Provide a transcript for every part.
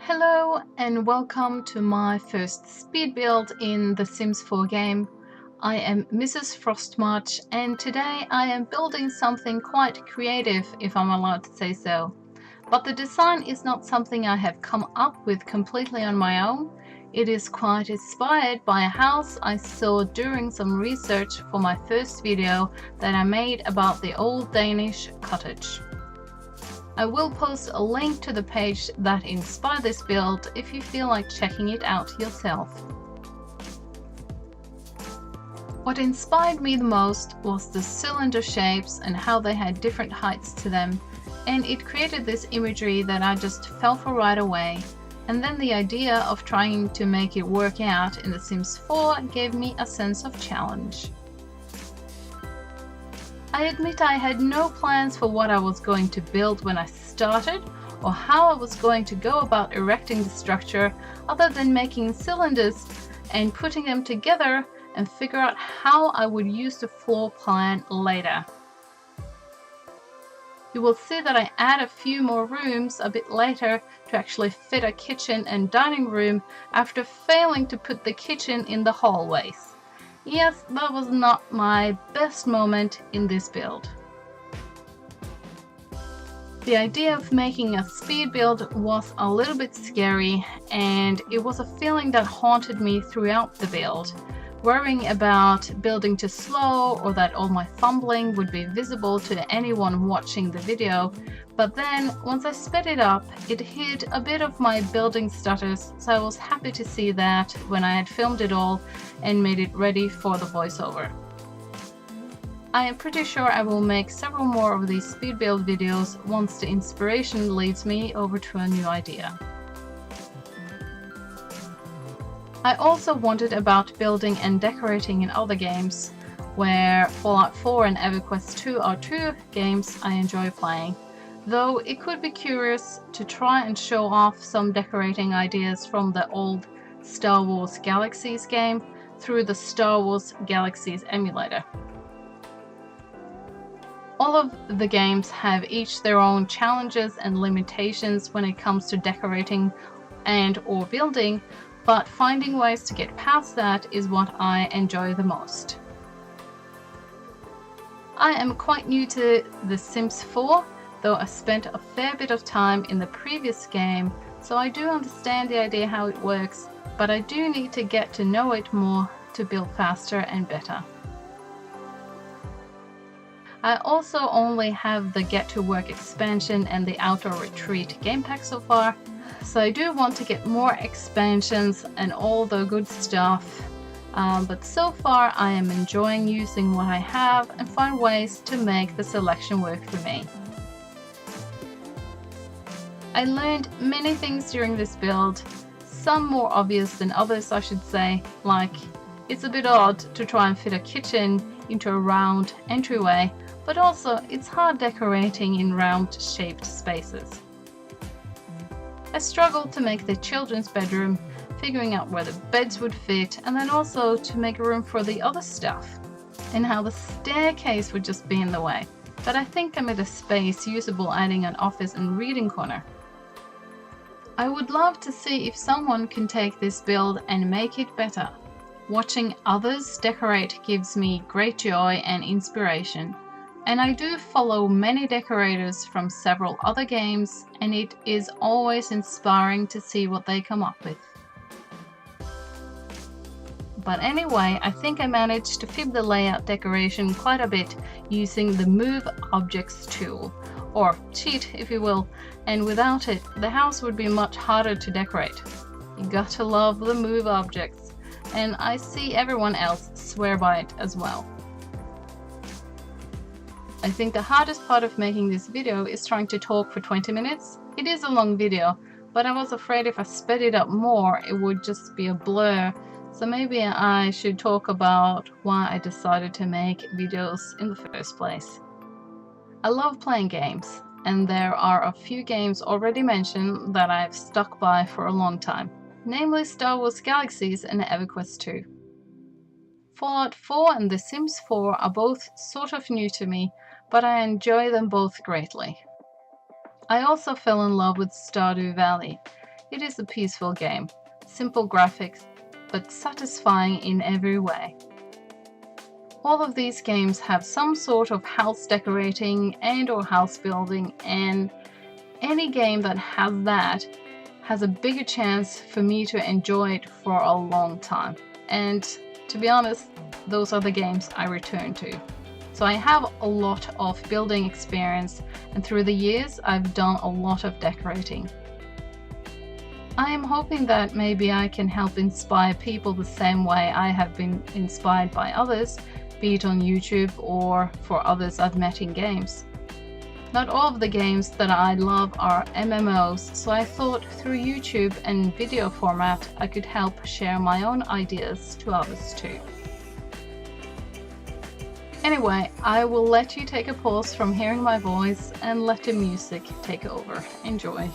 Hello and welcome to my first speed build in the Sims 4 game. I am Mrs. Frostmarch and today I am building something quite creative, if I'm allowed to say so. But the design is not something I have come up with completely on my own. It is quite inspired by a house I saw during some research for my first video that I made about the old Danish cottage. I will post a link to the page that inspired this build if you feel like checking it out yourself. What inspired me the most was the cylinder shapes and how they had different heights to them, and it created this imagery that I just fell for right away. And then the idea of trying to make it work out in The Sims 4 gave me a sense of challenge. I admit I had no plans for what I was going to build when I started, or how I was going to go about erecting the structure other than making cylinders and putting them together and figure out how I would use the floor plan later. You will see that I add a few more rooms a bit later to actually fit a kitchen and dining room after failing to put the kitchen in the hallways. Yes, that was not my best moment in this build. The idea of making a speed build was a little bit scary, and it was a feeling that haunted me throughout the build, worrying about building too slow or that all my fumbling would be visible to anyone watching the video. But then, once I sped it up, it hid a bit of my building stutters, so I was happy to see that when I had filmed it all and made it ready for the voiceover. I am pretty sure I will make several more of these speed build videos once the inspiration leads me over to a new idea. I also wondered about building and decorating in other games, where Fallout 4 and EverQuest 2 are two games I enjoy playing. Though it could be curious to try and show off some decorating ideas from the old Star Wars Galaxies game through the Star Wars Galaxies emulator. All of the games have each their own challenges and limitations when it comes to decorating and or building, but finding ways to get past that is what I enjoy the most. I am quite new to The Sims 4, though I spent a fair bit of time in the previous game, so I do understand the idea how it works, but I do need to get to know it more to build faster and better. I also only have the Get to Work expansion and the Outdoor Retreat game pack so far, so I do want to get more expansions and all the good stuff, but so far I am enjoying using what I have and find ways to make the selection work for me. I learned many things during this build, some more obvious than others I should say, like it's a bit odd to try and fit a kitchen into a round entryway, but also it's hard decorating in round shaped spaces. I struggled to make the children's bedroom, figuring out where the beds would fit, and then also to make room for the other stuff, and how the staircase would just be in the way. But I think I made a space usable, adding an office and reading corner. I would love to see if someone can take this build and make it better. Watching others decorate gives me great joy and inspiration. And I do follow many decorators from several other games, and it is always inspiring to see what they come up with. But anyway, I think I managed to fib the layout decoration quite a bit using the Move Objects tool, or cheat if you will, and without it, the house would be much harder to decorate. You gotta love the Move Objects, and I see everyone else swear by it as well. I think the hardest part of making this video is trying to talk for 20 minutes. It is a long video, but I was afraid if I sped it up more, it would just be a blur. So maybe I should talk about why I decided to make videos in the first place. I love playing games, and there are a few games already mentioned that I've stuck by for a long time, namely Star Wars Galaxies and EverQuest 2. Fallout 4 and The Sims 4 are both sort of new to me, but I enjoy them both greatly. I also fell in love with Stardew Valley. It is a peaceful game, simple graphics, but satisfying in every way. All of these games have some sort of house decorating and or house building, and any game that has that has a bigger chance for me to enjoy it for a long time. And to be honest, those are the games I return to. So I have a lot of building experience, and through the years I've done a lot of decorating. I am hoping that maybe I can help inspire people the same way I have been inspired by others, be it on YouTube or for others I've met in games. Not all of the games that I love are MMOs, so I thought through YouTube and video format I could help share my own ideas to others too. Anyway, I will let you take a pause from hearing my voice and let the music take over. Enjoy.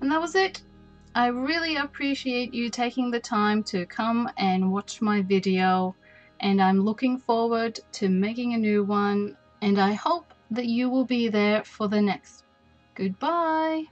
And that was it. I really appreciate you taking the time to come and watch my video, and I'm looking forward to making a new one, and I hope that you will be there for the next. Goodbye.